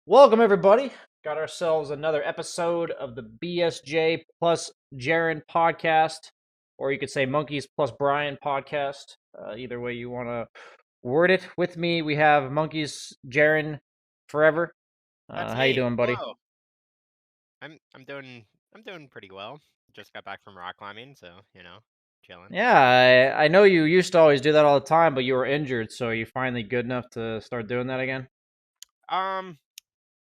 Welcome, everybody. Got ourselves another episode of the BSJ plus Jaren podcast, or you could say Monkeys plus Brian podcast. Either way you want to word it. With me, we have Monkeys Jaren forever. That's How you me. doing, buddy? Hello. I'm doing pretty well. Just got back from rock climbing, so chilling. Yeah, I know you used to always do that all the time, but you were injured, so you're finally good enough to start doing that again. Um,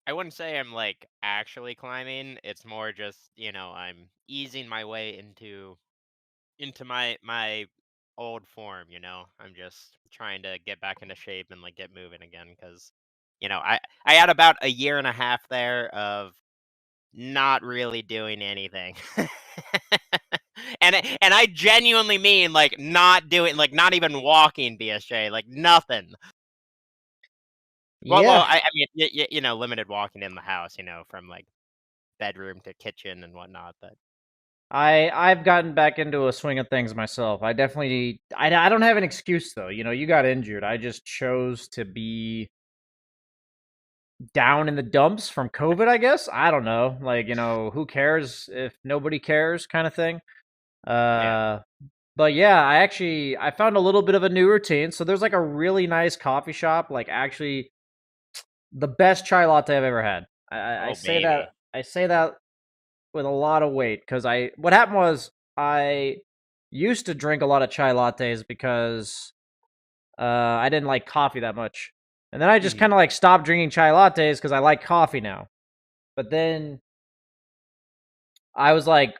I wouldn't say I'm like actually climbing. It's more just, I'm easing my way into my old form, I'm just trying to get back into shape and like get moving again cuz I had about a year and a half there of not really doing anything. And I genuinely mean, like, not doing like, not even walking BSJ, like, nothing. Well, Yeah, I mean, limited walking in the house, from, like, bedroom to kitchen and whatnot, but I've gotten back into a swing of things myself. I don't have an excuse though. You got injured. I just chose to be down in the dumps from COVID, I guess. I don't know. Like, who cares if nobody cares kind of thing. yeah. Uh but yeah, I found a little bit of a new routine. So there's like a really nice coffee shop, like actually the best chai latte I've ever had. I Oh, say that baby. I say that with a lot of weight because I what happened was I used to drink a lot of chai lattes because I didn't like coffee that much, and then I just Mhm. kind of like stopped drinking chai lattes because I like coffee now. But then I was like,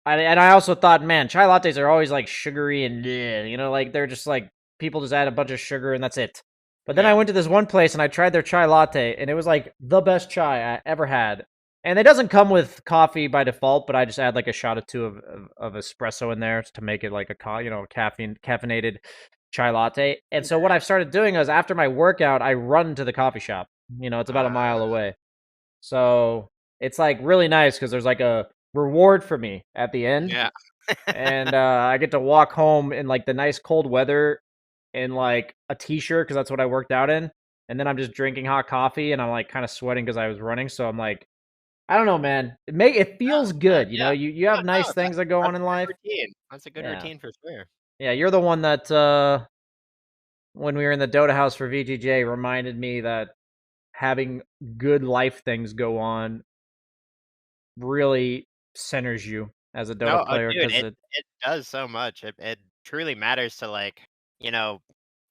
and I also thought, man, chai lattes are always like sugary and bleh, like they're just like people just add a bunch of sugar and that's it. But then I Yeah. went to this one place and I tried their chai latte and it was like the best chai I ever had. And it doesn't come with coffee by default, but I just add like a shot or two of espresso in there to make it like caffeinated chai latte. And so what Yeah. I've started doing is after my workout, I run to the coffee shop. It's about a mile Ah, away. So it's like really nice because there's like a reward for me at the end, yeah. and I get to walk home in like the nice cold weather in like a t-shirt because that's what I worked out in, and then I'm just drinking hot coffee and I'm like kind of sweating because I was running. So I'm like, I don't know, man. It feels good. Yeah. You No, have nice no, things that go on that's in a good life. routine. That's a good Yeah, routine for sure. yeah. You're the one that when we were in the Dota house for VGJ reminded me that having good life things go on really centers you as a Dota No, oh, player dude, because it does so much. It truly matters to, like, you know,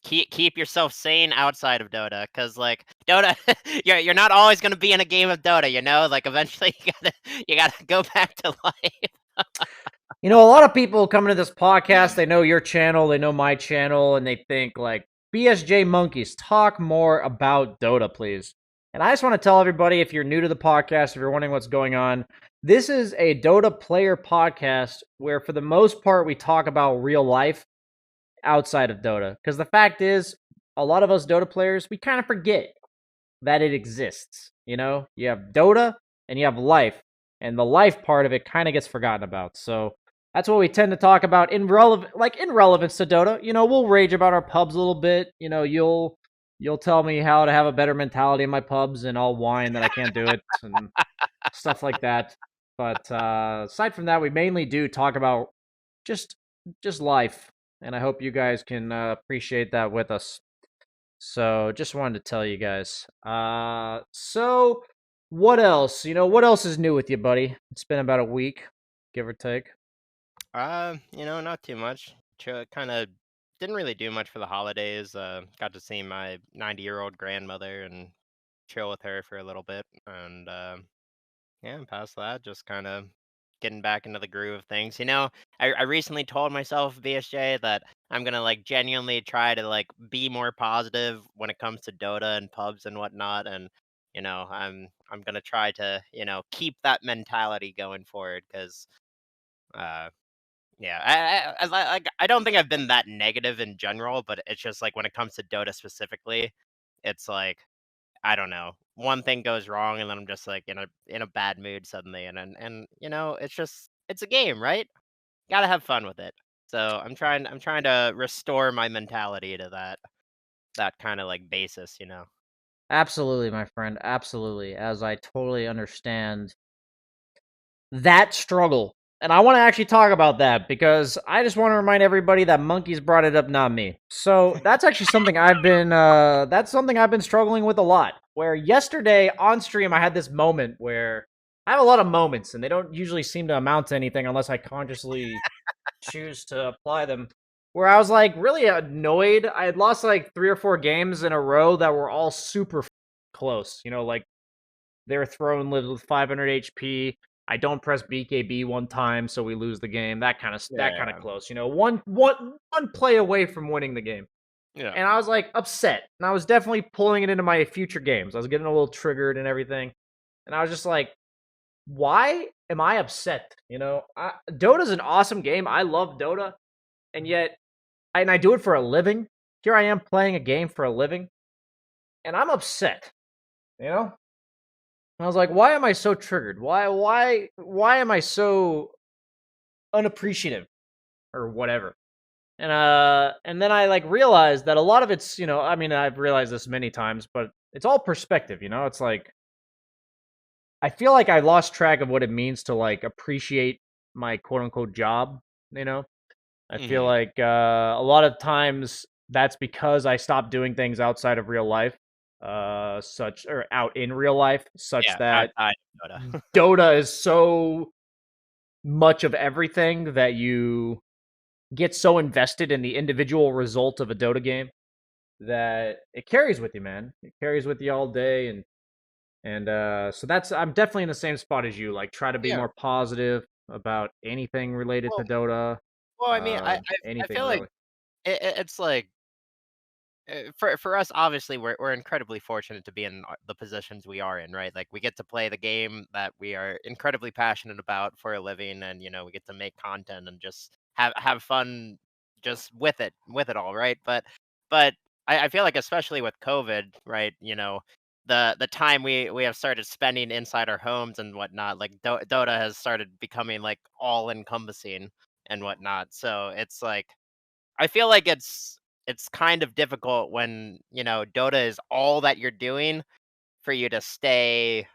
keep yourself sane outside of Dota, cause like, Dota you're not always gonna be in a game of Dota, Like, eventually you gotta go back to life. a lot of people coming to this podcast, they know your channel, they know my channel, and they think like BSJ Monkeys, talk more about Dota, please. And I just want to tell everybody if you're new to the podcast, if you're wondering what's going on, this is a Dota player podcast where, for the most part, we talk about real life outside of Dota. Because the fact is, a lot of us Dota players, we kind of forget that it exists. You have Dota and you have life, and the life part of it kind of gets forgotten about. So that's what we tend to talk about in relevance to Dota. We'll rage about our pubs a little bit. You'll tell me how to have a better mentality in my pubs, and I'll whine that I can't do it and stuff like that. But aside from that, we mainly do talk about just just life, and I hope you guys can appreciate that with us. So just wanted to tell you guys. So what else? What else is new with you, buddy? It's been about a week, give or take. Not too much. Kinda didn't really do much for the holidays, got to see my 90-year-old grandmother and chill with her for a little bit, and, yeah, and past that, just kinda getting back into the groove of things. I recently told myself, BSJ, that I'm gonna like genuinely try to like be more positive when it comes to Dota and pubs and whatnot. And I'm gonna try to, keep that mentality going forward because uh yeah, I don't think I've been that negative in general, but it's just like when it comes to Dota specifically, it's like I don't know. One thing goes wrong, and then I'm just like in a bad mood suddenly, and it's a game, right? Gotta have fun with it. So I'm trying to restore my mentality to that kind of like basis. Absolutely, my friend. Absolutely. As I totally understand that struggle. And I want to actually talk about that because I just want to remind everybody that monkeys brought it up, not me. So that's actually something I've been struggling with a lot. Where yesterday on stream I had this moment where I have a lot of moments and they don't usually seem to amount to anything unless I consciously choose to apply them. Where I was like really annoyed. I had lost like 3 or 4 games in a row that were all super close. Like they were throwing lives with 500 HP. I don't press BKB one time, so we lose the game. That kind of Yeah, close. One play away from winning the game. yeah, And I was like upset, and I was definitely pulling it into my future games. I was getting a little triggered and everything, and I was just like, why am I upset? Dota's an awesome game. I love Dota, and yet, and I do it for a living. Here I am playing a game for a living, and I'm upset. You know, I was like, why am I so triggered? Why am I so unappreciative or whatever? And then I like realized that a lot of it's, I mean, I've realized this many times, but it's all perspective, It's like I feel like I lost track of what it means to like appreciate my quote unquote job, you know? I feel hmm like a lot of times that's because I stopped doing things outside of real life, such or out in real life, such yeah. that Outside of Dota. Dota is so much of everything that you get so invested in the individual result of a Dota game that it carries with you, man. It carries with you all day, and so that's I'm definitely in the same spot as you. Like, try to be Yeah. more positive about anything related to Well, Dota, I mean, I anything feel like really. it's like for us, obviously, we're incredibly fortunate to be in the positions we are in, right? Like we get to play the game that we are incredibly passionate about for a living, and we get to make content and just have fun just with it all, right? But I feel like especially with COVID, right? The time we have started spending inside our homes and whatnot, like Dota has started becoming like all encompassing and whatnot. So it's like I feel like it's kind of difficult when, Dota is all that you're doing for you to stay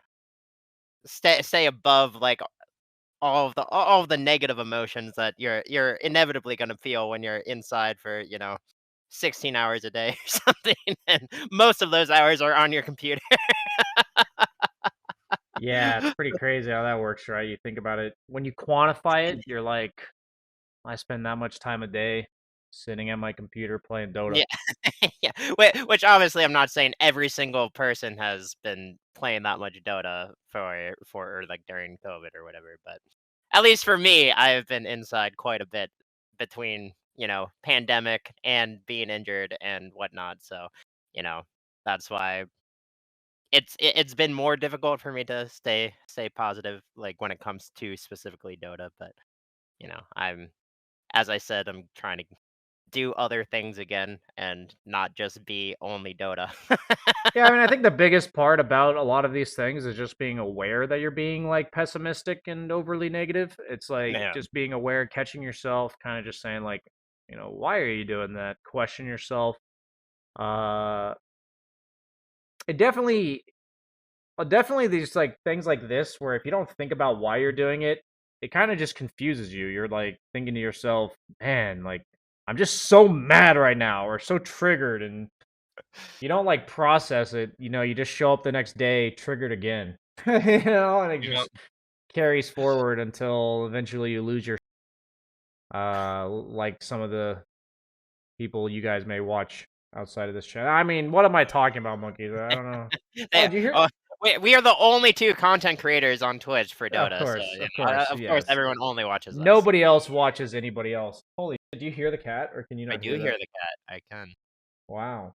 above like all of the negative emotions that you're inevitably going to feel when you're inside for, 16 hours a day or something, and most of those hours are on your computer. Yeah, it's pretty crazy how that works, right? You think about it when you quantify it, you're like, I spend that much time a day sitting at my computer playing Dota. Yeah. Yeah, which obviously I'm not saying every single person has been playing that much Dota for or like during COVID or whatever, but at least for me, I've been inside quite a bit between, pandemic and being injured and whatnot. So, you know, that's why it's been more difficult for me to stay positive, like when it comes to specifically Dota. But I'm as I said, I'm trying to do other things again and not just be only Dota. Yeah, I mean, I think the biggest part about a lot of these things is just being aware that you're being like pessimistic and overly negative. It's like Yeah. just being aware, catching yourself, kind of just saying like, why are you doing that? Question yourself. Uh, it definitely these like things like this where if you don't think about why you're doing it, it kind of just confuses you. You're like thinking to yourself, man, like I'm just so mad right now or so triggered, and you don't like process it. You just show up the next day triggered again. And it Yep. just carries forward until eventually you lose your like some of the people you guys may watch outside of this channel. I mean, what am I talking about, monkeys? I don't know. Oh, Yeah. did you hear? Oh, we are the only 2 content creators on Twitch for Dota, so, Of course, of course, yes. everyone only watches us. Nobody else watches anybody else. Holy shit, do you hear the cat or can you I not do hear hear that? the cat, I can. Wow.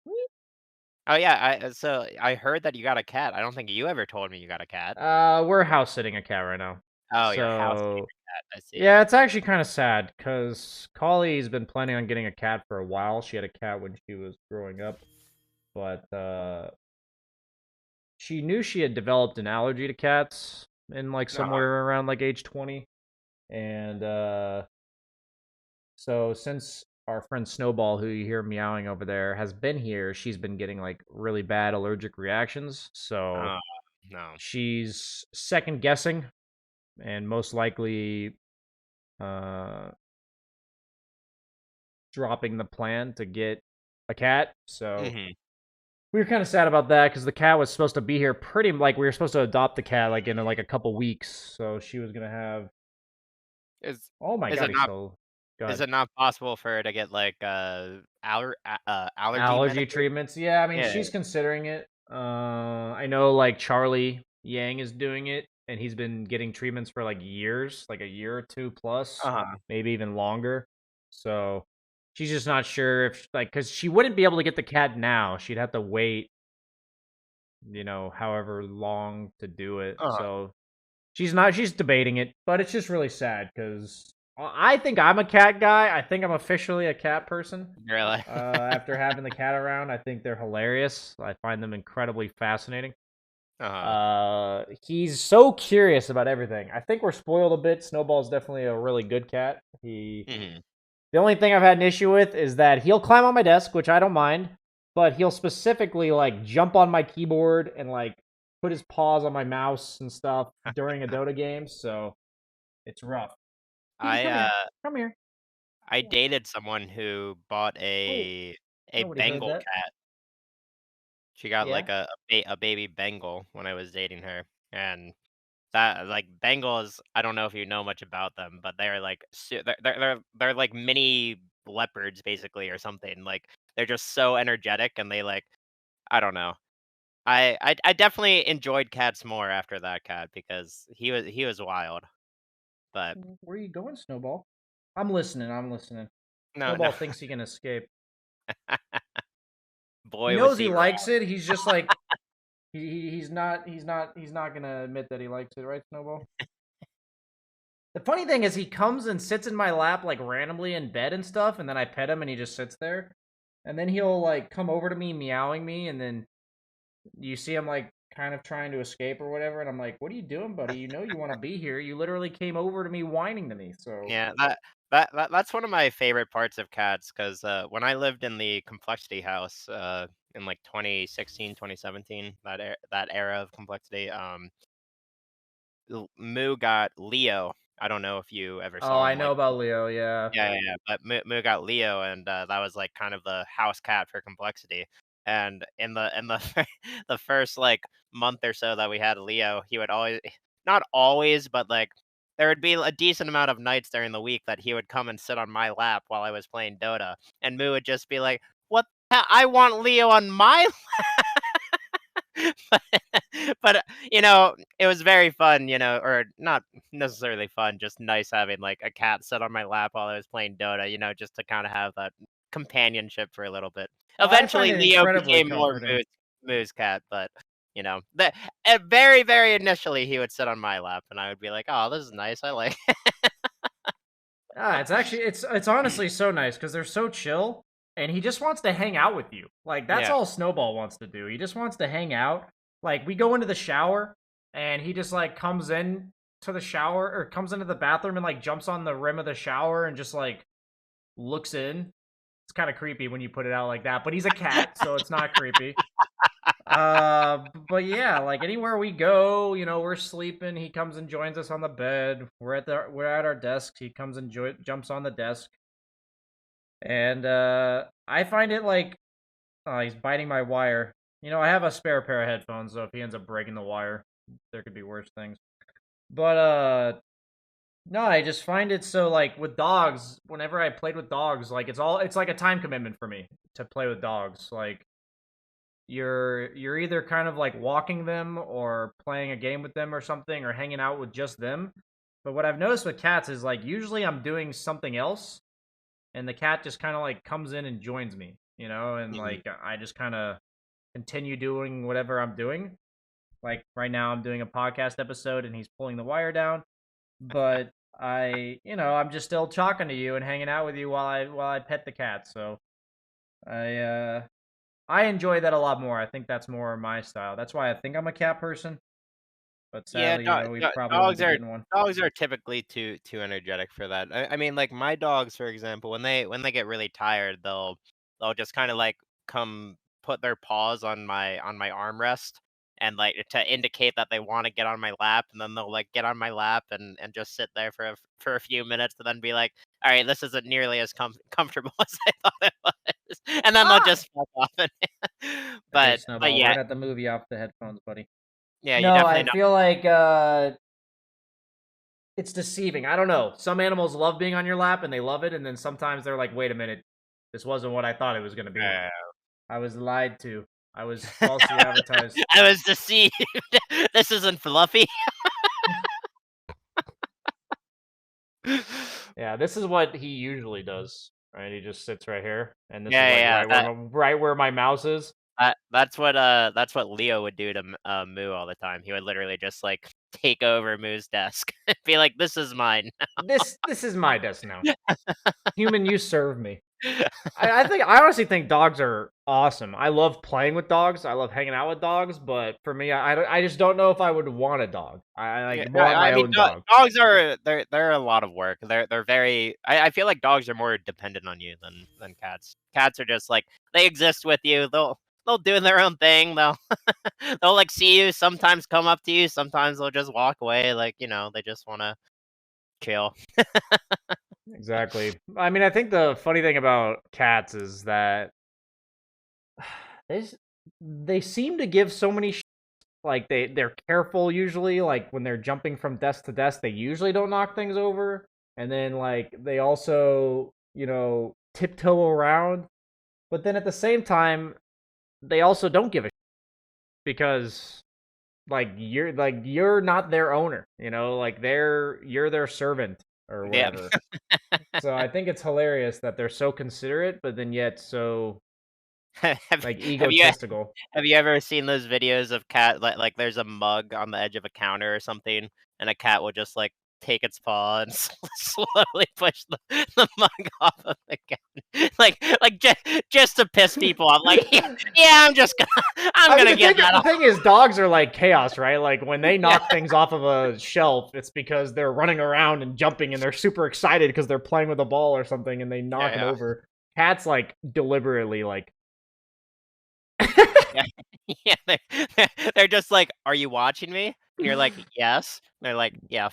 Oh, yeah, so I heard that you got a cat. I don't think you ever told me you got a cat. We're house sitting a cat right now. Oh, your house sitting So, a cat, I see. yeah, it's actually kind of sad because Collie's been planning on getting a cat for a while. She had a cat when she was growing up, but she knew she had developed an allergy to cats in like Uh-huh. somewhere around like age 20. And so since our friend Snowball, who you hear meowing over there, has been here, she's been getting like really bad allergic reactions. So Oh, no. she's second guessing and most likely uh, dropping the plan to get a cat. So Mhm. we were kind of sad about that because the cat was supposed to be here pretty like we were supposed to adopt the cat like in like a couple weeks. So she was gonna have. Is Oh my is god, it he's not still. Go is ahead. it not possible for her to get, like, allergy Allergy medication? treatments. Yeah, I mean Yeah. she's considering it. I know like Charlie Yang is doing it, and he's been getting treatments for like years, like a year or two plus, Uh-huh. maybe even longer. So she's just not sure if like because she wouldn't be able to get the cat now. She'd have to wait, however long to do it. Uh-huh. So she's not. She's debating it, but it's just really sad because I think I'm a cat guy. I think I'm officially a cat person. Really? After having the cat around, I think they're hilarious. I find them incredibly fascinating. Uh-huh. He's so curious about everything. I think we're spoiled a bit. Snowball's definitely a really good cat. Mhm. The only thing I've had an issue with is that he'll climb on my desk, which I don't mind, but he'll specifically like jump on my keyboard and like put his paws on my mouse and stuff during a Dota game. So it's rough. Kitty, I, come here. Come here. I dated someone who bought Oh, a nobody heard Bengal that. cat. She got, Yeah. like, a baby Bengal when I was dating her, and that like, Bengals, I don't know if you know much about them, but they're, like, they're like mini leopards, basically, or something, like, they're just so energetic, and they, like I don't know. I definitely enjoyed cats more after that cat because he was wild, but Where are you going, Snowball? I'm listening. I'm listening. no, no. Snowball thinks he can escape. He Boy, was knows he he likes wrong. it. He's just like he's not gonna admit that he likes it, right, Snowball? The funny thing is he comes and sits in my lap like randomly in bed and stuff, and then I pet him and he just sits there. And then he'll like come over to me meowing me, and then you see him like kind of trying to escape or whatever, and I'm like, "What are you doing, buddy? You know you want to be here. You literally came over to me whining to me." So Yeah, that's one of my favorite parts of cats 'cause, when I lived in the Complexity house, in, like, 2016, 2017, that era of Complexity, Moo got Leo. I don't know if you ever oh, saw I him know like about Leo, yeah. Yeah, yeah, yeah, but Moo got Leo, and, that was, like, kind of the house cat for Complexity, and in the the first, like, month or so that we had Leo, he would always not always, but, like, there would be a decent amount of nights during the week that he would come and sit on my lap while I was playing Dota, and Moo would just be like, "What the I want Leo on my but it was very fun, or not necessarily fun, just nice having like a cat sit on my lap while I was playing Dota, just to kind of have that companionship for a little bit. Oh, I find Eventually, it Leo incredibly became more comforting. Moo's cat, but very, very initially he would sit on my lap, and I would be like, "Oh, this is nice. I like." Ah, it's actually it's honestly so nice because they're so chill, and he just wants to hang out with you. Like that's Yeah. all Snowball wants to do. He just wants to hang out. Like we go into the shower, and he just like comes in to the shower or comes into the bathroom and like jumps on the rim of the shower and just like looks in. It's kind of creepy when you put it out like that, but he's a cat, so it's not creepy. But yeah, like anywhere we go, we're sleeping. He comes and joins us on the bed. We're at our desks. He comes and jumps on the desk, and I find it like, oh, he's biting my wire. I have a spare pair of headphones, so if he ends up breaking the wire, there could be worse things. But no, I just find it so like with dogs. Whenever I played with dogs, like it's like a time commitment for me to play with dogs. Like you're either kind of like walking them or playing a game with them or something or hanging out with just them. But what I've noticed with cats is like usually I'm doing something else and the cat just kind of like comes in and joins me, and Mhm. like I just kind of continue doing whatever I'm doing. Like right now I'm doing a podcast episode and he's pulling the wire down, but I'm just still talking to you and hanging out with you while I pet the cat. So I I enjoy that a lot more. I think that's more my style. That's why I think I'm a cat person. But Yeah, sadly, we probably won't dogs be are getting one. typically too energetic for that. I mean, like my dogs, for example, when they get really tired, they'll just kind of like come put their paws on my armrest and like to indicate that they want to get on my lap, and then they'll like get on my lap and just sit there for a few minutes, and then be like, all right, this isn't nearly as comfortable as I thought it was, and then they'll Ah! just fuck off. Okay, But Snowball, we're yeah, gonna have to move you off the headphones, buddy. yeah, you No, definitely I know. feel like it's deceiving. I don't know. Some animals love being on your lap and they love it, and then sometimes they're like, "Wait a minute, this wasn't what I thought it was gonna be. I was lied to. I was falsely advertised." I was deceived. This isn't fluffy. Yeah, this is what he usually does. Right, he just sits right here, and this is like Yeah, yeah. right where my mouse is. That's what Leo would do to Moo all the time. He would literally just like take over Moo's desk and be like, "This is mine." This is my desk now. Human, you serve me. I honestly think dogs are awesome. I love playing with dogs. I love hanging out with dogs. But for me, I just don't know if I would want a dog. I Yeah, like no, want I my mean, own dog. dogs are they're a lot of work. They're very. I feel like dogs are more dependent on you than cats. Cats are just like they exist with you. They'll do their own thing. They'll they'll like see you. Sometimes come up to you. Sometimes they'll just walk away. Like they just want to chill. Exactly. I mean, I think the funny thing about cats is that they s- they seem to give so many like they're careful usually. Like when they're jumping from desk to desk, they usually don't knock things over. And then like they also tiptoe around. But then at the same time, they also don't give a because you're not their owner, like you're their servant or Yeah. whatever. So I think it's hilarious that they're so considerate, but then yet so have like have you egotistical. Have you ever seen those videos of cat like there's a mug on the edge of a counter or something, and a cat will just like take its paw and slowly push the mug off of the counter, like just to piss people off. Like yeah, I'm I mean, gonna get that the off. thing is, dogs are like chaos, right? Like when they Yeah, knock things off of a shelf, it's because they're running around and jumping, and they're super excited because they're playing with a ball or something, and they knock it yeah, over. Cats like deliberately like. yeah, yeah. They're just like, are you watching me? And you're like, yes. And they're like, yeah.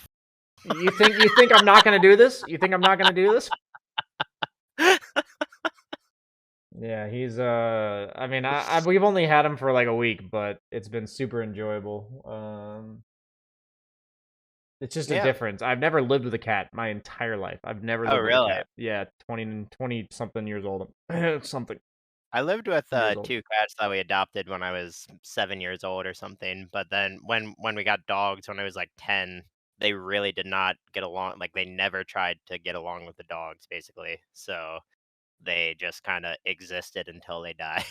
You think I'm not gonna do this? You think I'm not gonna do this? Yeah, he's I mean, we've only had him for like a week, but it's been super enjoyable. It's just a Yeah. difference. I've never lived with a cat my entire life. I've never Oh, lived with a really? cat. Yeah, 20 something years old. Something I lived with, years old. 2 cats that we adopted when I was 7 years old or something, but then when we got dogs when I was, like, 10, they really did not get along, like, they never tried to get along with the dogs, basically, so they just kinda existed until they died.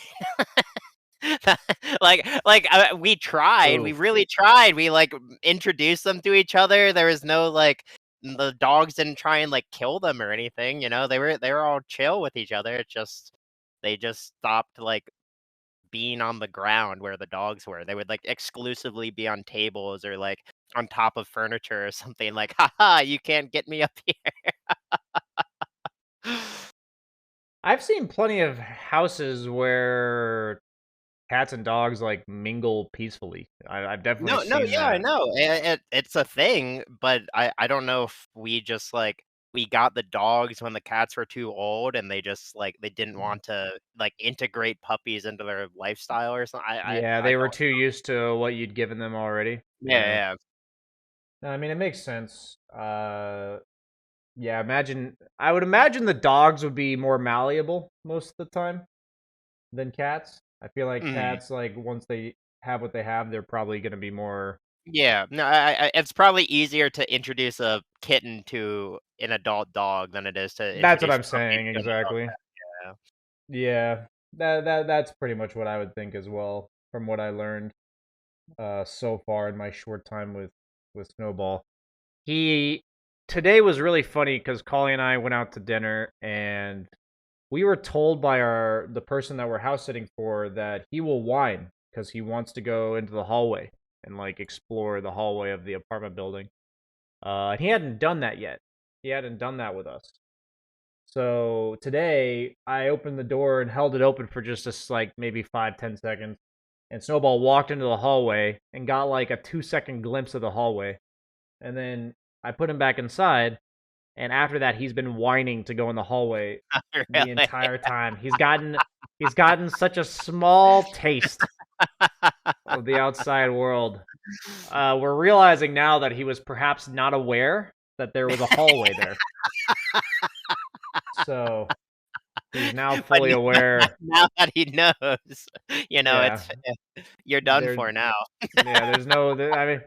We Oof. really tried, we, like, introduced them to each other, there was no, like the dogs didn't try and, like, kill them or anything, they were all chill with each other, it just they just stopped, like, being on the ground where the dogs were. They would, like, exclusively be on tables or, like, on top of furniture or something like, "Ha ha, you can't get me up here." I've seen plenty of houses where cats and dogs like mingle peacefully. I've definitely No, no, seen yeah, I that. know, it's a thing, but I don't know if we just, like we got the dogs when the cats were too old, and they just, like they didn't want to, like, integrate puppies into their lifestyle or something. Yeah, I they were don't too used to what you'd given them already. Yeah, yeah. No, I mean, it makes sense. Yeah, I would imagine the dogs would be more malleable most of the time than cats. I feel like Mhm. cats, like once they have what they have, they're probably gonna be more. Yeah, no, it's probably easier to introduce a kitten to an adult dog than it is to That's what introduce I'm a puppy saying to an adult exactly. cat, Yeah, that's pretty much what I would think as well, from what I learned so far in my short time with Snowball. He Today was really funny because Collie and I went out to dinner, and we were told by the person that we're house sitting for that he will whine because he wants to go into the hallway. and like explore the hallway of the apartment building. And he hadn't done that yet. He hadn't done that with us. So today I opened the door and held it open for just like maybe 5-10 seconds, and Snowball walked into the hallway and got like a 2 second glimpse of the hallway, and then I put him back inside. And after that, he's been whining to go in the hallway the Really? entire time. He's gotten such a small taste of the outside world. We're realizing now that he was perhaps not aware that there was a hallway there. So he's now But fully aware. now that he knows, Yeah, it's you're done there. for now. Yeah, there's no. I mean,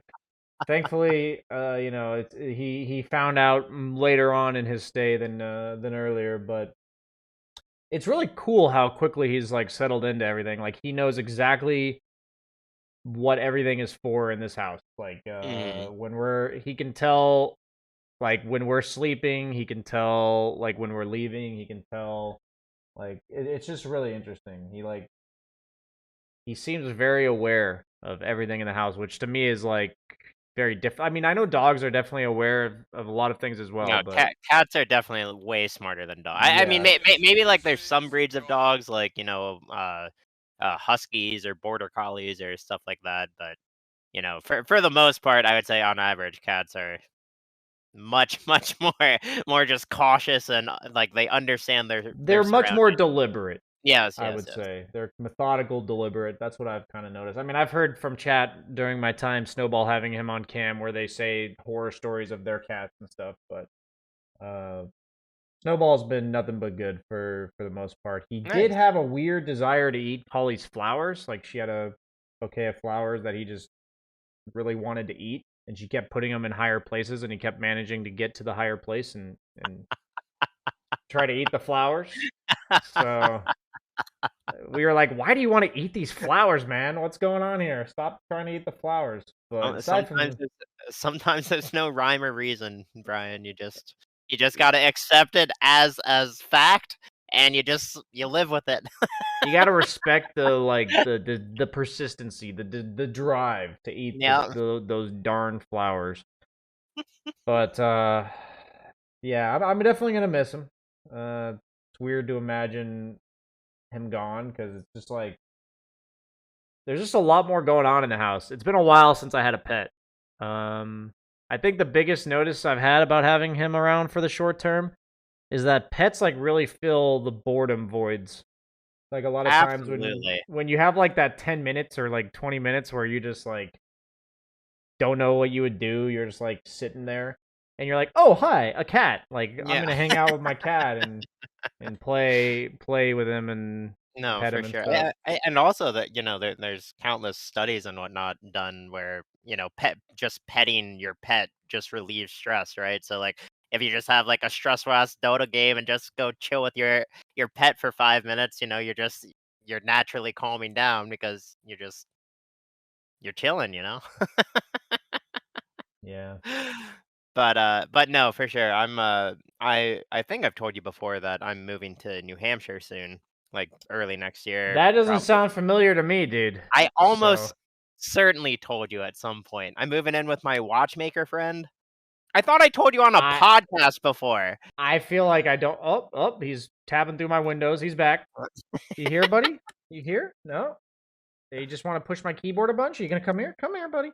thankfully, he found out later on in his stay than earlier, but it's really cool how quickly he's like settled into everything. Like he knows exactly what everything is for in this house. Like Mhm. he can tell like when we're sleeping, he can tell like when we're leaving, he can tell like it's just really interesting. He seems very aware of everything in the house, which to me is like very different. I mean, I know dogs are definitely aware of a lot of things as well, No, but cats are definitely way smarter than dogs. I mean, yeah, maybe like there's some breeds of dogs, like huskies or border collies or stuff like that. But for the most part, I would say on average, cats are much much more just cautious and like they understand their they're much more surroundings. deliberate. Yes, I yes, would yes. say they're methodical, deliberate. That's what I've kind of noticed. I mean, I've heard from chat during my time Snowball having him on cam where they say horror stories of their cats and stuff, but uh, Snowball's been nothing but good for the most part. He did Nice. have a weird desire to eat Polly's flowers. Like she had a bouquet of flowers that he just really wanted to eat, and she kept putting him in higher places, and he kept managing to get to the higher place and try to eat the flowers. So we were like, "Why do you want to eat these flowers, man? What's going on here? Stop trying to eat the flowers." But aside Sometimes from sometimes there's no rhyme or reason, Brian. You just gotta accept it as fact, and you live with it. you got to respect the like the persistency, the drive to eat Yeah. those darn flowers. But yeah, I'm definitely gonna miss him. It's weird to imagine him gone because it's just like there's just a lot more going on in the house. It's been a while since I had a pet. Um, I think the biggest notice I've had about having him around for the short term is that pets like really fill the boredom voids. Like a lot of times Absolutely. when you have like that 10 minutes or like 20 minutes where you just like don't know what you would do, you're just like sitting there and you're like, "Oh, hi, a cat." Like I'm Yeah. going to hang out with my cat and play with him and No, pet for him and sure. stuff. And also that, there's countless studies and whatnot done where, just petting your pet just relieves stress, right? So like if you just have like a stress-less Dota game and just go chill with your pet for 5 minutes, you're naturally calming down because you're chilling. Yeah. But no, for sure. I think I've told you before that I'm moving to New Hampshire soon, like early next year, That doesn't probably. sound familiar to me, dude. I So almost certainly told you at some point. I'm moving in with my watchmaker friend. I thought I told you on a I podcast before. I feel like I don't. Oh, he's tapping through my windows. He's back. You here, buddy? You here? No. You just want to push my keyboard a bunch? Are you gonna come here? Come here, buddy.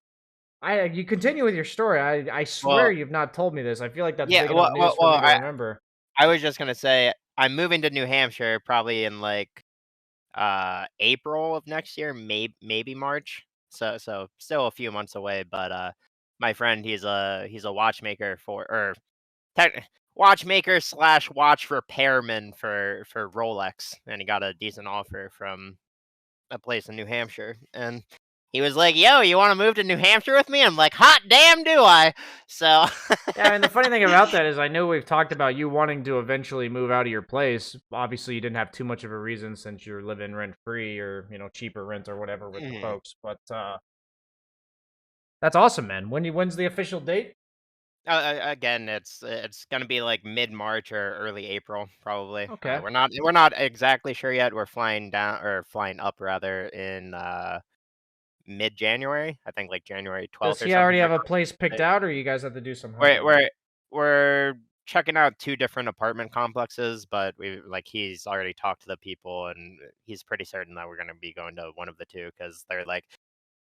You continue with your story. I swear Well, you've not told me this. I feel like that's yeah, big enough news for well, me to remember. I was just gonna say I'm moving to New Hampshire probably in like April of next year, maybe March. So still a few months away, but my friend he's a watchmaker or tech watchmaker slash watch repairman for Rolex, and he got a decent offer from a place in New Hampshire, and he was like, "Yo, you want to move to New Hampshire with me?" I'm like, "Hot damn, do I?" So Yeah, I mean the funny thing about that is I know we've talked about you wanting to eventually move out of your place. Obviously, you didn't have too much of a reason since you're living rent free or cheaper rent or whatever with the Mhm. folks. But that's awesome, man. When's the official date? Again, it's gonna be like mid March or early April, probably. Okay. We're not exactly sure yet. We're flying down or flying up rather in mid-January. I think like January Does 12th or he something already have like a place picked that. out, or you guys have to do some We're hunting? we're we're checking out 2 different apartment complexes, but he's already talked to the people, and he's pretty certain that we're gonna be going to one of the 2 because they're like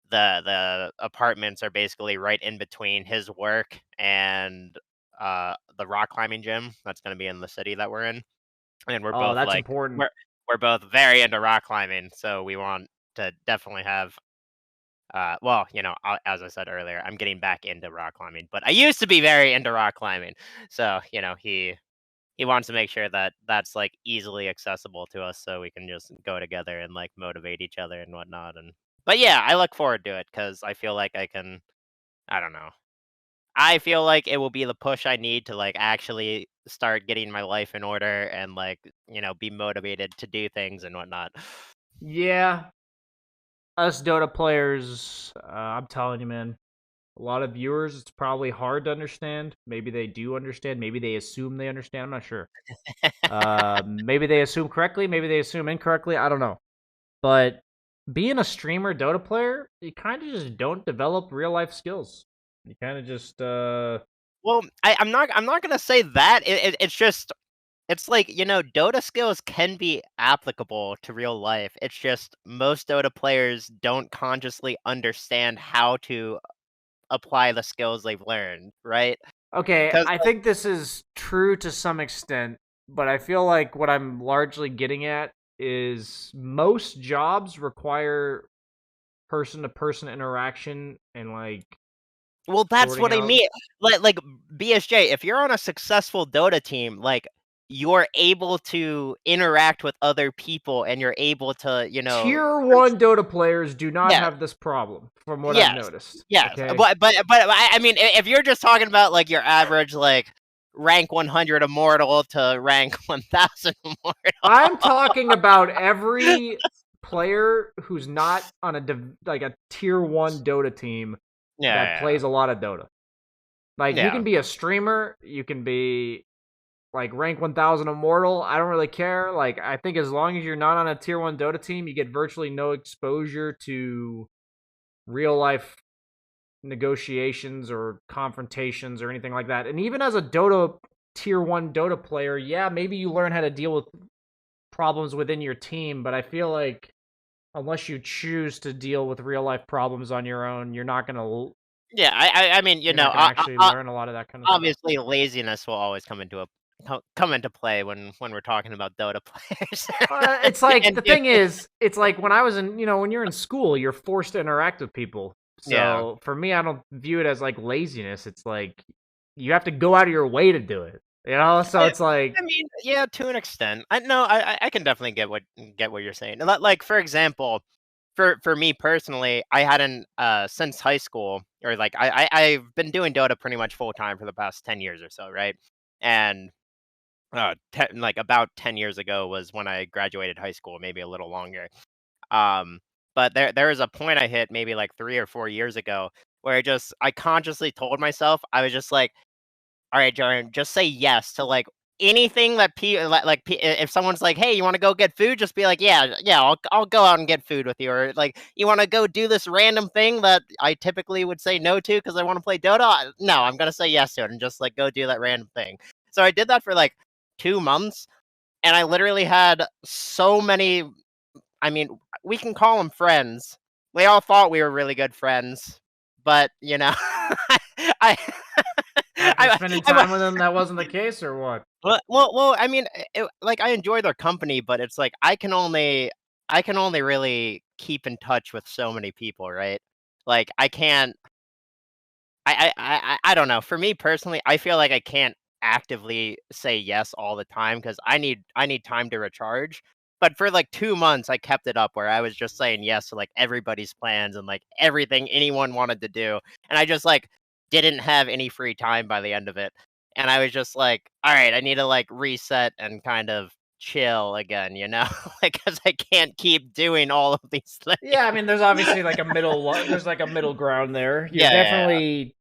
the apartments are basically right in between his work and, the rock climbing gym that's gonna be in the city that we're in, and Oh, that's important. we're both very into rock climbing, so we want to definitely have well, as I said earlier, I'm getting back into rock climbing, but I used to be very into rock climbing. So, he wants to make sure that that's like easily accessible to us so we can just go together and like motivate each other and whatnot. And but yeah, I look forward to it because I feel like I don't know. I feel like it will be the push I need to like actually start getting my life in order and like, be motivated to do things and whatnot. Yeah, us Dota players, I'm telling you, man, a lot of viewers, it's probably hard to understand. Maybe they do understand. Maybe they assume they understand. I'm not sure. Maybe they assume correctly. Maybe they assume incorrectly. I don't know. But being a streamer Dota player, you kind of just don't develop real life skills. You kind of just Well, I'm not gonna say that. It's just it's like, Dota skills can be applicable to real life. It's just most Dota players don't consciously understand how to apply the skills they've learned, right? okay. Because I think this is true to some extent, but I feel like what I'm largely getting at is most jobs require person to person interaction and like well, that's sorting what I out mean. Like BSJ, if you're on a successful Dota team, like you're able to interact with other people and you're able to, tier 1 Dota players do not yeah, have this problem from what I've yes, noticed. yes, Okay? but I mean, if you're just talking about like your average like rank 100 immortal to rank 1000 immortal, I'm talking about every player who's not on like a tier 1 Dota team that yeah, plays a lot of Dota. Like you yeah, can be a streamer, you can be like rank 1000 immortal. I don't really care. Like I think as long as you're not on a tier 1 Dota team, you get virtually no exposure to real life negotiations or confrontations or anything like that. And even as a Dota tier 1 Dota player, yeah, maybe you learn how to deal with problems within your team, but I feel like unless you choose to deal with real life problems on your own, yeah. I mean, you're not gonna actually learn a lot of that kind of stuff. obviously laziness will always come into play when we're talking about Dota players. It's like and the dude, thing is, it's like when I was in, when you're in school, you're forced to interact with people. yeah. So for me, I don't view it as like laziness. It's like you have to go out of your way to do it. So I, it's like I mean, yeah, to an extent. I no, I can definitely get what you're saying. Like for example, for me personally, I hadn't since high school or like I've been doing Dota pretty much full time for the past 10 years or so, right? And like about 10 years ago was when I graduated high school, maybe a little longer. Um, but there was a point I hit maybe like 3 or 4 years ago where I consciously told myself I was just like, "All right, Jordan, just say yes to like anything that if someone's like, "Hey, you want to go get food?" Just be like, "Yeah, yeah, I'll go out and get food with you." Or like, "You want to go do this random thing that I typically would say no to because I want to play Dota?" No, I'm gonna say yes to it and just like go do that random thing. So I did that for like 2 months, and I literally had so many. I mean, we can call them friends. We all thought we were really good friends, but I, after I, spending I, time with them, that wasn't the case, or what? well, I mean, like I enjoy their company, but it's like I can only really keep in touch with so many people, right? Like I can't I don't know. For me personally, I feel like I can't actively say yes all the time because I need time to recharge. But for like 2 months, I kept it up where I was just saying yes to like everybody's plans and like everything anyone wanted to do, and I just like didn't have any free time by the end of it. And I was just like, all right, I need to like reset and kind of chill again, like because I can't keep doing all of these Yeah, I mean, things. there's obviously like a there's like a middle ground there. You're Yeah, yeah, definitely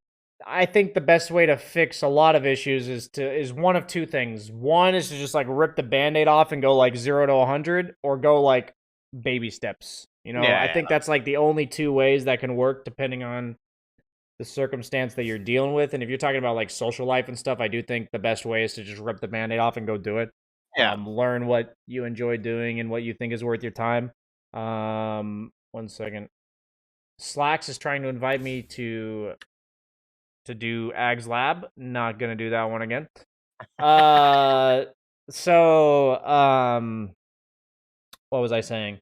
I think the best way to fix a lot of issues is one of two things. One is to just like rip the band-aid off and go like 0 to 100 or go like baby steps. I Yeah, think that's like the only two ways that can work depending on the circumstance that you're dealing with. And if you're talking about like social life and stuff, I do think the best way is to just rip the band-aid off and go do it. yeah. Learn what you enjoy doing and what you think is worth your time. 1 second. Slacks is trying to invite me to do Ag's Lab. Not gonna do that one again. Uh, so what was I saying?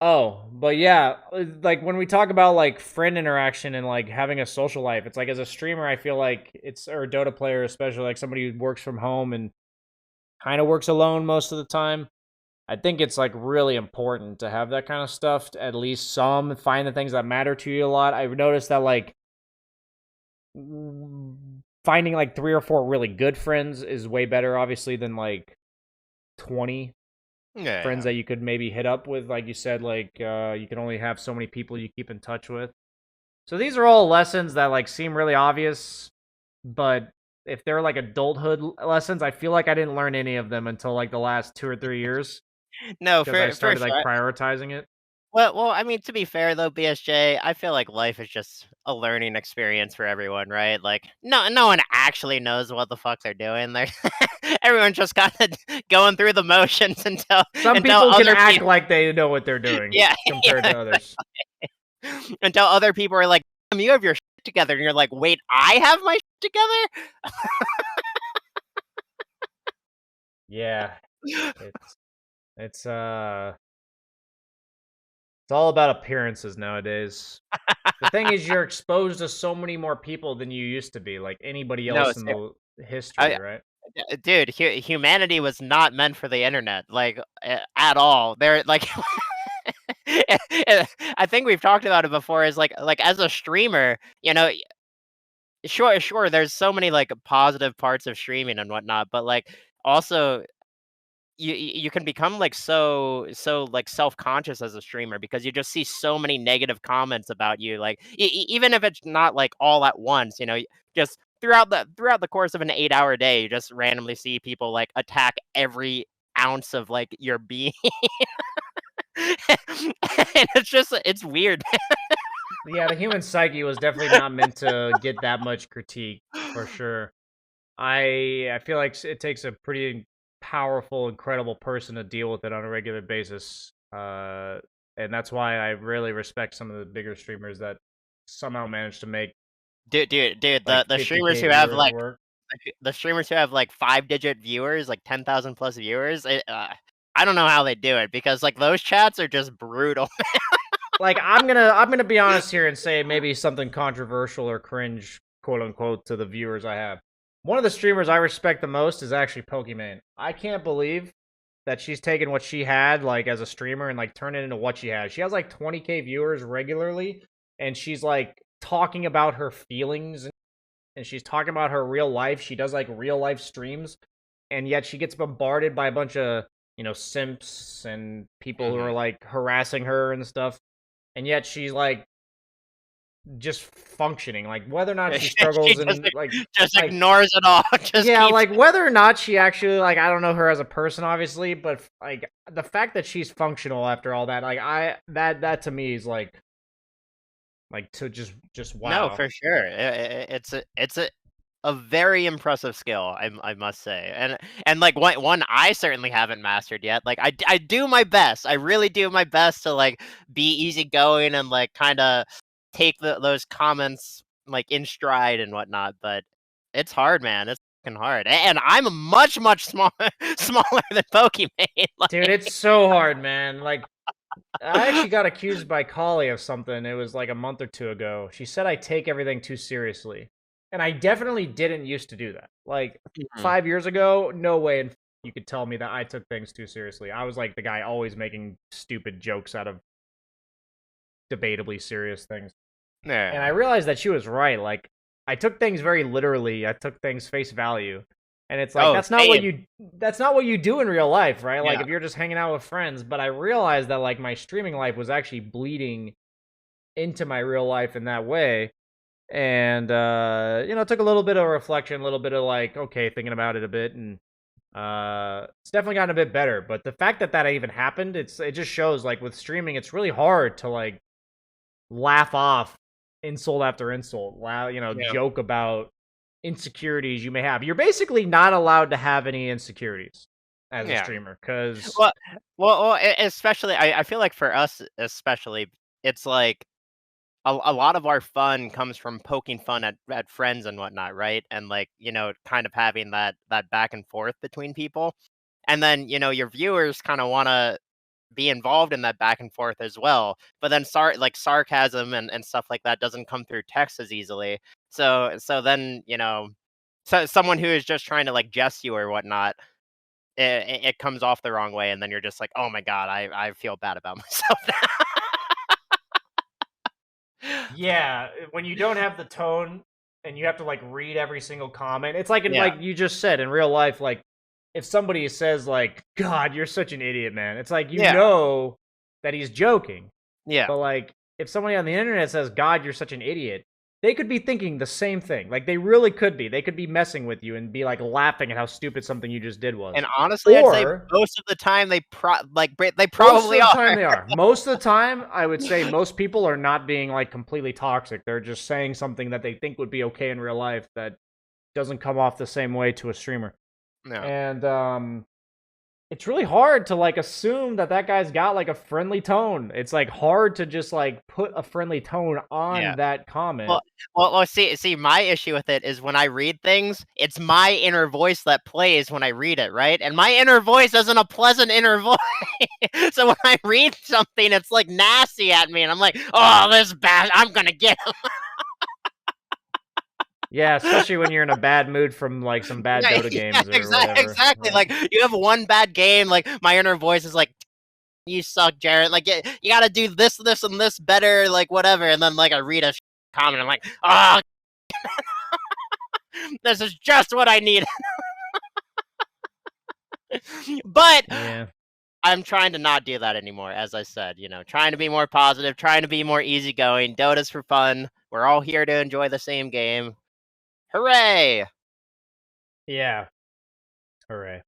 Oh, but yeah, like when we talk about like friend interaction and like having a social life, it's like as a streamer, I feel like it's or a Dota player, especially like somebody who works from home and kind of works alone most of the time. I think it's like really important to have that kind of stuff, to at least some find the things that matter to you a lot. I've noticed that like finding like 3 or 4 really good friends is way better, obviously, than like 20 Yeah, friends yeah. that you could maybe hit up with. Like you said, like you can only have so many people you keep in touch with. So these are all lessons that like seem really obvious, but if they're like adulthood lessons, I feel like I didn't learn any of them until like the last 2 or 3 years No, because I for started like sure. prioritizing it. Well, I mean, to be fair though, BSJ, I feel like life is just a learning experience for everyone, right? Like, no one actually knows what the fuck they're doing. They're everyone's just kind of going through the motions until Some until people can other act people, like they know what they're doing yeah, compared yeah, to others. until other people are like, "Damn, you have your shit together," and you're like, "Wait, I have my shit Yeah, together?" it's it's all about appearances nowadays. The thing is you're exposed to so many more people than you used to be, like anybody No, else in ser the history, I right? dude, humanity was not meant for the internet, like, at all. They're like I think we've talked about it before, is like as a streamer, sure, there's so many, like, positive parts of streaming and whatnot, but, like, also you can become, like, like, self-conscious as a streamer because you just see so many negative comments about you, like, even if it's not, like, all at once, just throughout the course of an 8-hour day, you just randomly see people, like, attack every ounce of, like, your being. And it's weird. Yeah, the human psyche was definitely not meant to get that much critique for sure. I feel like it takes a pretty powerful, incredible person to deal with it on a regular basis. And that's why I really respect some of the bigger streamers that somehow manage to make Dude, like the streamers 50K who have, viewers like work. the streamers who have, like, 5-digit viewers, like, 10,000 plus viewers, I don't know how they do it because, like, those chats are just brutal. Like I'm gonna be honest here and say maybe something controversial or cringe, quote unquote, to the viewers I have. One of the streamers I respect the most is actually Pokimane. I can't believe that she's taken what she had like as a streamer and like turned it into what she has. She has like 20K viewers regularly, and she's like talking about her feelings and she's talking about her real life. She does like real life streams, and yet she gets bombarded by a bunch of simps and people who are Mhm. like harassing her and stuff. And yet she's like just functioning, like whether or not she She struggles just and just like ignores it all, just yeah, keeps like whether or not she actually like I don't know her as a person obviously, but like the fact that she's functional after all that, like I that to me is like to just No, wow. for sure. It's a very impressive skill, I must say, and like one I certainly haven't mastered yet. Like I do my best. I really do my best to like be easygoing and like kind of take those comments like in stride and whatnot. But it's hard, man. It's fucking hard, and I'm much smaller smaller than Pokimane. Dude, Like, it's so hard, man. Like I actually got accused by Kali of something. It was like a month or two ago. She said I take everything too seriously. And I definitely didn't used to do that. Like mhm. 5 years ago, no way you could tell me that I took things too seriously. I was like the guy always making stupid jokes out of debatably serious things. And I Yeah. realized that she was right. Like I took things very literally. I took things face value. And it's like Oh, same. that's not what you do in real life, right? Like Yeah. if you're just hanging out with friends, but I realized that like my streaming life was actually bleeding into my real life in that way. And it took a little bit of reflection, a little bit of like, okay, thinking about it a bit and It's definitely gotten a bit better, but the fact that even happened, it just shows like with streaming, it's really hard to like laugh off insult after insult. Wow, Yeah. joke about insecurities you may have. You're basically not allowed to have any insecurities as a Yeah. streamer because Well, especially I feel like for us especially, it's like a lot of our fun comes from poking fun at friends and whatnot, right? And like, kind of having that back and forth between people. And then, your viewers kind of want to be involved in that back and forth as well. But then like sarcasm and stuff like that doesn't come through text as easily. So then, so someone who is just trying to like jest you or whatnot, it comes off the wrong way, and then you're just like, oh my god, I feel bad about myself now. yeah, when you don't have the tone and you have to like read every single comment, it's like Yeah, like you just said in real life, like if somebody says like, "God, you're such an idiot, man," it's like yeah, that he's joking. yeah. But like if somebody on the internet says, "God, you're such an idiot," they could be thinking the same thing. Like they really could be. They could be messing with you and be like laughing at how stupid something you just did was. And honestly, I'd say Or most of the time they most of probably the are. time they are. Most of the time, I would say most people are not being like completely toxic. They're just saying something that they think would be okay in real life that doesn't come off the same way to a streamer. No. And it's really hard to like assume that guy's got like a friendly tone. It's like hard to just like put a friendly tone Yeah. on that comment. Well see, my issue with it is when I read things, it's my inner voice that plays when I read it, right? And my inner voice isn't a pleasant inner voice. So when I read something, it's like nasty at me, and I'm like, "Oh, this bad. I'm gonna get him." Yeah, especially when you're in a bad mood from like some bad Yeah, Dota yeah, games or whatever. exactly. Like you have one bad game, like my inner voice is like, "You suck, Jared. Like you got to do this, this, and this better. Like whatever." And then like I read a comment, I'm like, "Oh, this is just what I need." But Yeah. I'm trying to not do that anymore, as I said, trying to be more positive, trying to be more easygoing. Dota's for fun. We're all here to enjoy the same game. Hooray! Yeah. Hooray.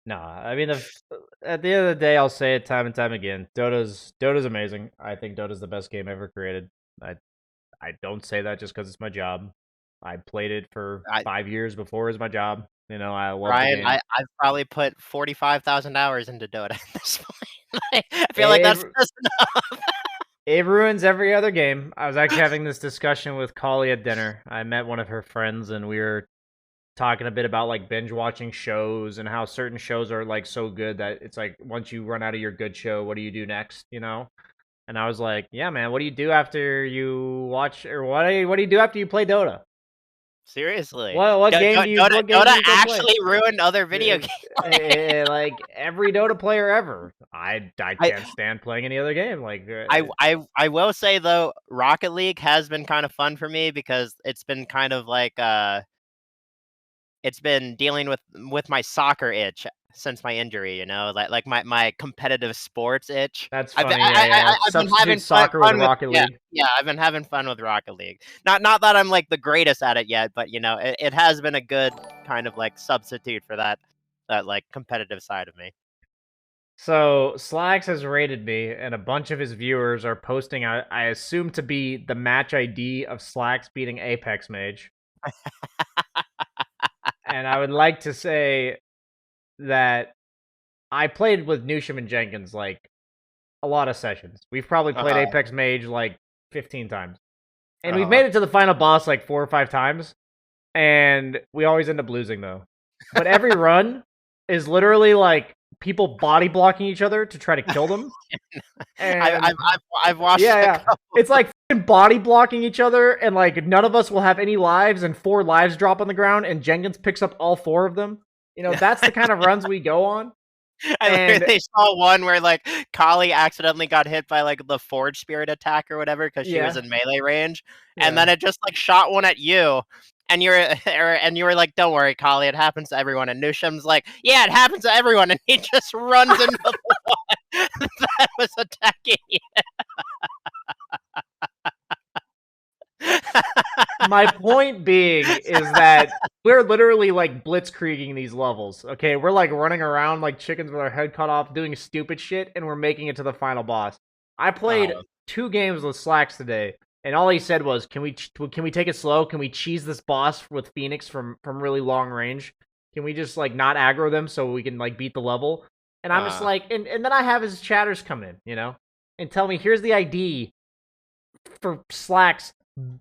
No, I mean, at the end of the day, I'll say it time and time again. Dota's amazing. I think Dota's the best game ever created. I don't say that just because it's my job. I played it for I, 5 years before it was my job. I love the Ryan, game. I've probably put 45,000 hours into Dota at this point. I feel like that's It just enough. it ruins every other game. I was actually having this discussion with Kali at dinner. I met one of her friends, and we were talking a bit about like binge watching shows and how certain shows are like so good that it's like once you run out of your good show, what do you do next? And I was like, yeah, man, what do you do after you watch, or what do you do after you play Dota? Seriously. What game do you what game do Dota you go play? actually ruined other video games. Like every Dota player ever. I I can't stand playing any other game. Like I will say though, Rocket League has been kind of fun for me because it's been kind of like it's been dealing with my soccer itch since my injury, like my competitive sports itch. that's I've been funny. Yeah, yeah. I've been having Substitute soccer with fun with Rocket yeah, League. yeah, I've been having fun with Rocket League. Not that I'm like the greatest at it yet, but it has been a good kind of like substitute for that like competitive side of me. So Slacks has rated me, and a bunch of his viewers are posting. I assume to be the match ID of Slacks beating Apex Mage, and I would like to say that I played with Newsham and Jenkins like a lot of sessions. We've probably played Uh-huh. Apex Mage like 15 times, and we've Uh-huh. made it to the final boss like 4 or 5 times, and we always end up losing though. But every run is literally like people body blocking each other to try to kill them. I And I've watched yeah, a yeah. couple. It's like body blocking each other, and like none of us will have any lives, and 4 lives drop on the ground, and Jenkins picks up all 4 of them. That's the kind of runs we go on. I And literally saw one where like Kali accidentally got hit by like the Forge Spirit attack or whatever because she was yeah, in melee range, and yeah. then it just like shot one at you, and you were like, "Don't worry, Kali, it happens to everyone." And Nusham's like, "Yeah, it happens to everyone," and he just runs into the one that was attacking you. My point being is that we're literally like blitzkrieging these levels. Okay, we're like running around like chickens with our head cut off, doing stupid shit, and we're making it to the final boss. I played Oh, 2 games with Slacks today, and all he said was, can we take it slow? Can we cheese this boss with Phoenix from really long range? Can we just like not aggro them so we can like beat the level?" And I'm just like, and then I have his chatters come in, and tell me, here's the ID for Slacks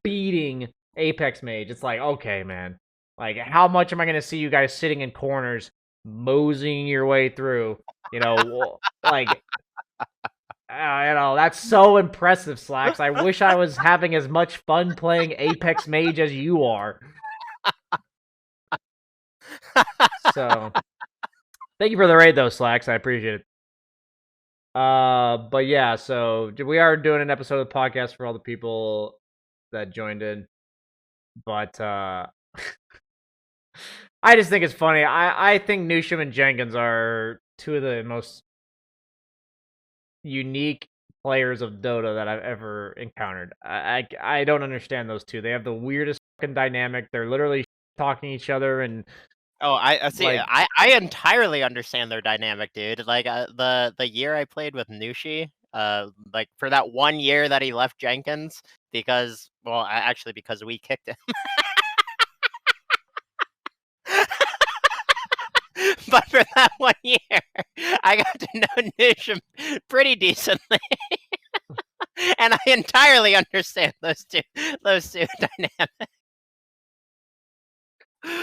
beating Apex Mage. It's like, okay, man. Like, how much am I going to see you guys sitting in corners, moseying your way through? Like, that's so impressive, Slacks. I wish I was having as much fun playing Apex Mage as you are. So, thank you for the raid, though, Slacks. I appreciate it. But yeah, so we are doing an episode of the podcast for all the people that joined in. But I just think it's funny. I think Newsham and Jenkins are two of the most unique players of Dota that I've ever encountered. I don't understand those two. They have the weirdest fucking dynamic. They're literally talking to each other and Oh, I see. like I entirely understand their dynamic, dude. Like the year I played with Nushi, like for that 1 year that he left Jenkins because, well, actually because we kicked him. But for that 1 year, I got to know Nushi pretty decently, and I entirely understand those two dynamics.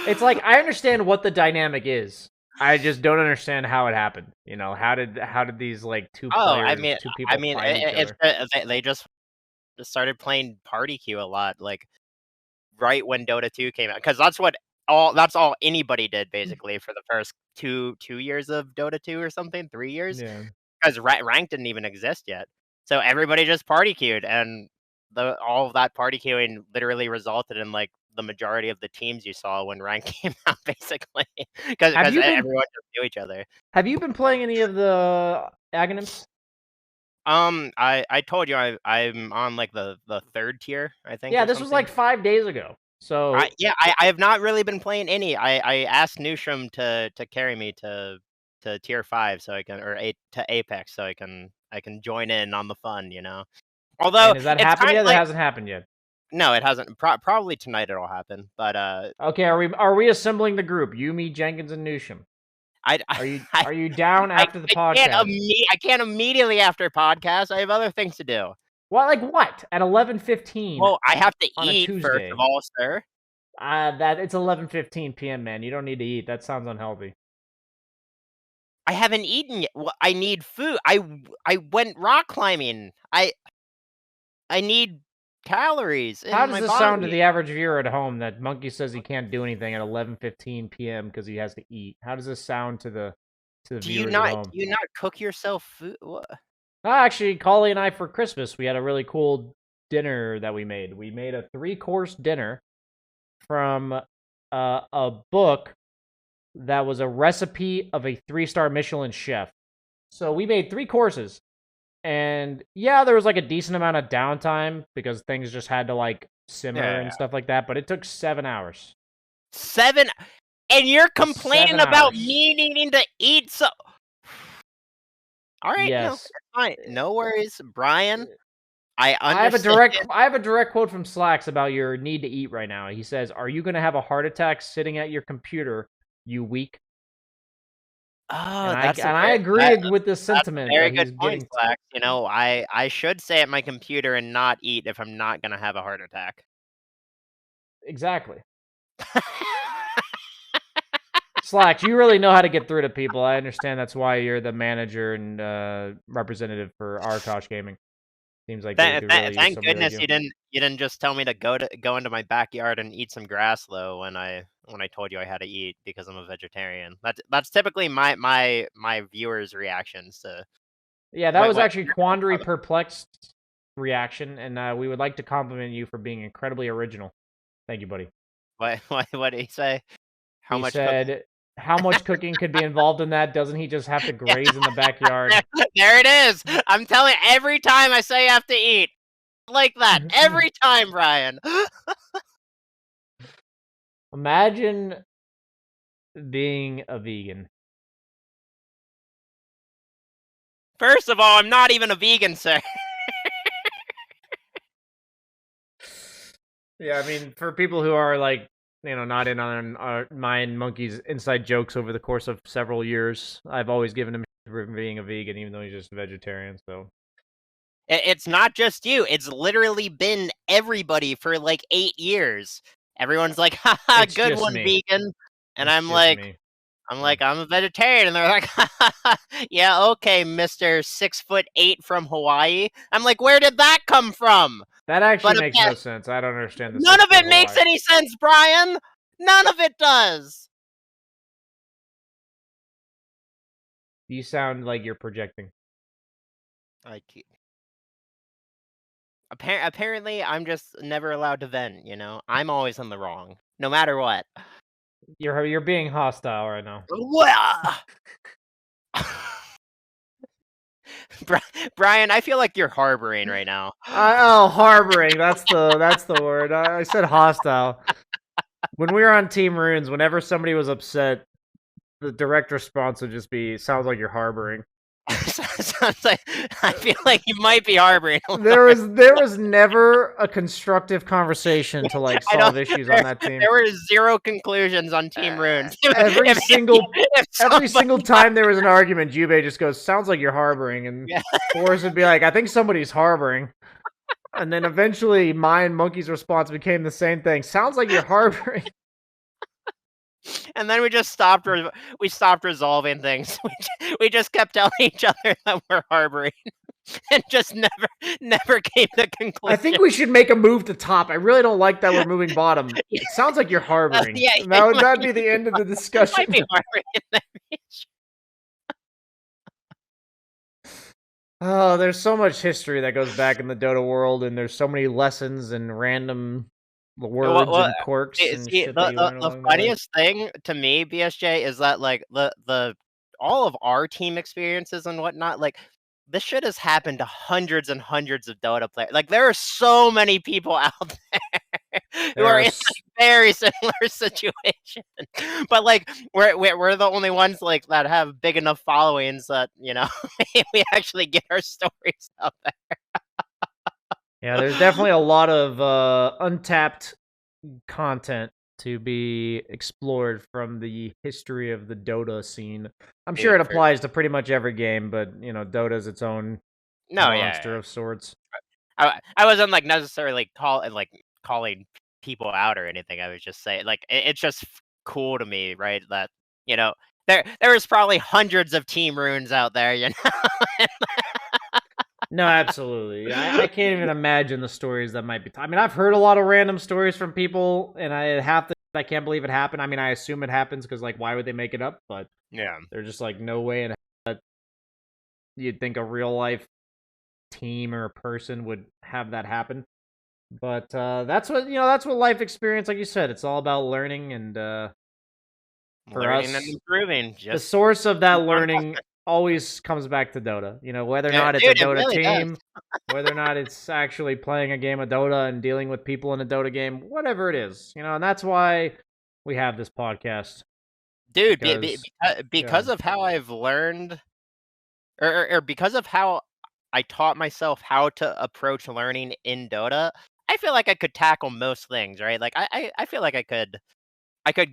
it's like I understand what the dynamic is. I just don't understand how it happened. How did these like two Oh, players, two people find each other? they just started playing Party Queue a lot, like right when Dota 2 came out, because that's all anybody did basically for the first two years of Dota 2 or something, 3 years, Yeah. because rank didn't even exist yet. So everybody just party queued, and all of that party queuing literally resulted in like the majority of the teams you saw when rank came out, basically, because Have you been everyone just knew each other. Have you been playing any of the Aghanim's? I told you I'm on like the third tier, I think, Yeah, or this was something. like 5 days ago. So I have not really been playing any. I asked Newsham to carry me to tier 5 so I can, or to Apex so I can join in on the fun, Although and has that it's happened kind yet? of That like, hasn't happened yet. no, it hasn't. Probably tonight it'll happen. But Okay, are we assembling the group? You, me, Jenkins, and Newsham. I Are you I are you down after the can't podcast? I can't immediately after podcast. I have other things to do. Well, like what? At 11:15 Well, I have to on a eat first of Tuesday. all, sir. That it's 11:15 p.m. Man, you don't need to eat. That sounds unhealthy. I haven't eaten yet. Well, I need food. I went rock climbing. I need calories How in does my this sound to body. the average viewer at home that Monkey says he can't do anything at 11:15 p.m. because he has to eat? How does this sound to the viewers at home? Do you not cook yourself food? What? Actually, Collie and I for Christmas we had a really cool dinner that we made. We made a 3-course dinner from a book that was a recipe of a 3-star Michelin chef. So we made 3 courses. And yeah, there was like a decent amount of downtime because things just had to like simmer Yeah. and stuff like that, but it took 7 hours. 7, and you're 7 complaining about hours. me needing to eat so. All right, no, Yes. it's fine. No worries, Brian. I I have understand. a direct quote from Slacks about your need to eat right now. He says, "Are you going to have a heart attack sitting at your computer, you weak?" Oh, And I agree with this that's a sentiment, very but good he's point, getting Slack. I should stay at my computer and not eat if I'm not gonna have a heart attack. exactly. Slacks, you really know how to get through to people. I understand that's why you're the manager and representative for Artosh Gaming. Seems like they could really use Thank somebody like goodness you. you didn't just tell me to go into my backyard and eat some grass though when I told you I had to eat because I'm a vegetarian. That's typically my viewers' reactions to Yeah, that when was when actually Quandary Perplexed reaction, and we would like to compliment you for being incredibly original. Thank you, buddy. what did he say? How He much cooking? said, "How much cooking could be involved in that? Doesn't he just have to graze in the backyard?" There it is. I'm telling every time I say I have to eat like that every time, Brian. Imagine being a vegan. First of all, I'm not even a vegan, sir. Yeah, I mean, for people who are like, not in on my and Monkey's inside jokes over the course of several years, I've always given him for being a vegan, even though he's just a vegetarian. So It's not just you. It's literally been everybody for like 8 years. Everyone's like, haha, it's good just one, me. vegan. And It's I'm just like, me. I'm Yeah. like, I'm a vegetarian. And they're like, yeah, okay, Mr. 6'8" from Hawaii. I'm like, where did that come from? That actually But makes no sense. I don't understand the none six of foot it makes Hawaii. any sense, Brian. None of it does. You sound like you're projecting. I keep. Apparently, I'm just never allowed to vent. I'm always in the wrong, no matter what. You're being hostile right now. Well, Brian, I feel like you're harboring right now. Harboring. That's the word. I said hostile. When we were on Team Runes, whenever somebody was upset, the direct response would just be, "Sounds like you're harboring." Sounds like I feel like you might be harboring a little. There was never a constructive conversation to like I don't. solve issues on There, that team. there were zero conclusions on Team Runes. Every single If every somebody, single time there was an argument, Jubei just goes, "Sounds like you're harboring," and yeah. Boris would be like, "I think somebody's harboring." And then eventually, my and Monkey's response became the same thing. Sounds like you're harboring. And then we stopped resolving things. We just kept telling each other that we're harboring, and just never came to I conclusion. think we should make a move to top. I really don't like that we're moving bottom. It sounds like you're harboring. Yeah, That'd be the end of the might discussion. be harboring in that region. Oh, there's so much history that goes back in the Dota world, and there's so many lessons and random words Well, and quirks and see, shit that you learn the along the way. funniest thing to me, BSJ, is that like the all of our team experiences and whatnot, like this shit has happened to hundreds and hundreds of Dota players. Like there are so many people out there who There are are in like very similar situations, but like we're the only ones like that have big enough followings that we actually get our stories out there. yeah, there's definitely a lot of untapped content to be explored from the history of the Dota scene. I'm sure Dude, it applies to pretty much every game, but Dota's its own no, monster yeah. of sorts. I wasn't like necessarily calling people out or anything. I was just saying like it's just cool to me, right? That you know there is probably hundreds of team runes out there, No, absolutely. I can't even imagine the stories that might be. I mean, I've heard a lot of random stories from people, and I can't believe it happened. I mean, I assume it happens because, like, why would they make it up? But Yeah. there's just like no way in hell that you'd think a real life team or a person would have that happen. But that's what life experience, like you said, it's all about learning, and for Learning and us, improving. the Just source of that keep on learning talking. always comes back to Dota. Whether or Yeah, not it's a dude, it Dota really does. team, whether or not it's actually playing a game of Dota and dealing with people in a Dota game, whatever it is, and that's why we have this podcast Dude, because yeah, because of how I've learned or because of how I taught myself how to approach learning in Dota, I feel like I could tackle most things, right? Like I feel like I could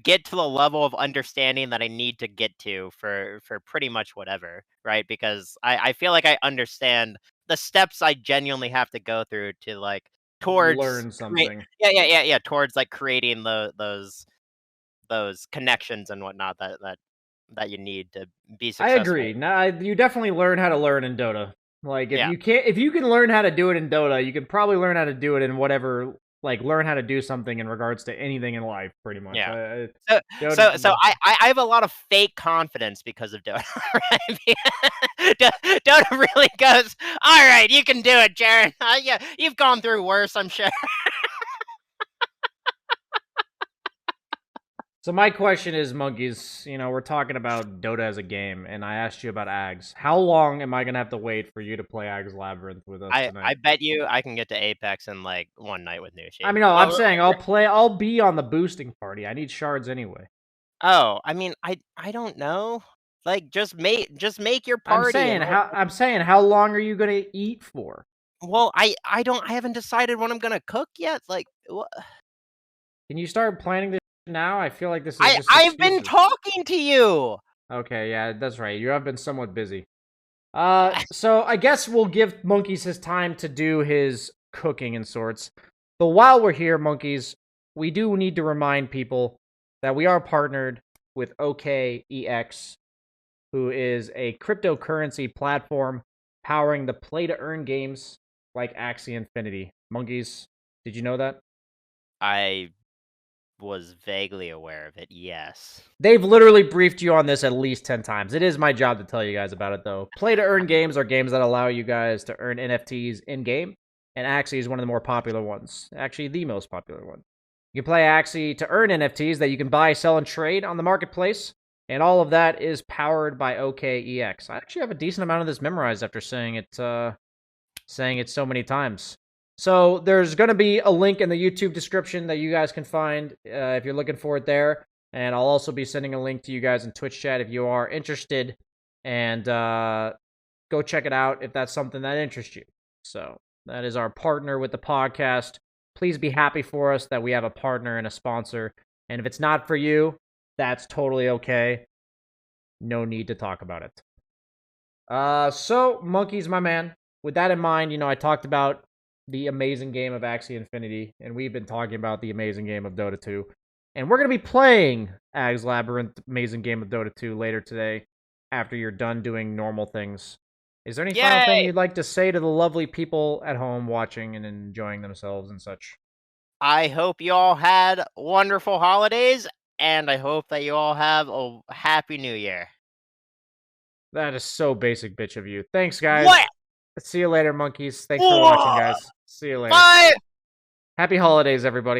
get to the level of understanding that I need to get to for pretty much whatever, right? Because I feel like I understand the steps I genuinely have to go through to like towards learn create something. yeah, towards like creating those connections and whatnot that you need to be I successful. agree. Now, you definitely learn how to learn in Dota. Like Yeah, if you can learn how to do it in Dota, you can probably learn how to do it in whatever. Like learn how to do something in regards to anything in life, pretty much. yeah. So so Dota, so I have a lot of fake confidence because of Dota, right? Dota really goes, all right, you can do it, Jared. Yeah, you've gone through worse, I'm sure. So my question is, monkeys. We're talking about Dota as a game, and I asked you about Ags. How long am I gonna have to wait for you to play Ags Labyrinth with us I tonight? bet you I can get to Apex in like one night with I Nushi. mean, no, I'm Well, saying I'll play. I'll be on the boosting party. I need shards anyway. oh, I mean, I don't know. Like, just make your I'm party and saying how long are you gonna eat for? well, I haven't decided what I'm gonna cook yet. Like, Can you start planning this now? I feel like this is I just I've been excuses. talking to you. Okay, yeah, that's right. You have been somewhat busy. So I guess we'll give Monkeys his time to do his cooking and sorts. But while we're here, Monkeys, we do need to remind people that we are partnered with OKEX, who is a cryptocurrency platform powering the play to earn games like Axie Infinity. Monkeys, did you know that? I was vaguely aware of it. Yes. They've literally briefed you on this at least 10 times. It is my job to tell you guys about it, though. Play to earn games are games that allow you guys to earn NFTs in game, and Axie is one of the more popular ones. Actually, the most popular one. You can play Axie to earn NFTs that you can buy, sell, and trade on the marketplace, and all of that is powered by OKEX. I actually have a decent amount of this memorized after saying it so many times. So there's going to be a link in the YouTube description that you guys can find if you're looking for it there. And I'll also be sending a link to you guys in Twitch chat if you are interested. And go check it out if that's something that interests you. So that is our partner with the podcast. Please be happy for us that we have a partner and a sponsor. And if it's not for you, that's totally okay. No need to talk about it. So Monkey's my man. With that in mind, I talked about the amazing game of Axie Infinity, and we've been talking about the amazing game of Dota 2. And we're going to be playing Ags Labyrinth, amazing game of Dota 2 later today after you're done doing normal things. Is there any final thing Yay! you'd like to say to the lovely people at home watching and enjoying themselves and such? I hope you all had wonderful holidays, and I hope that you all have a happy new year. That is so basic bitch of you. Thanks, guys. What? See you later, monkeys. Thanks for watching, guys. See you later. Bye! Happy holidays, everybody.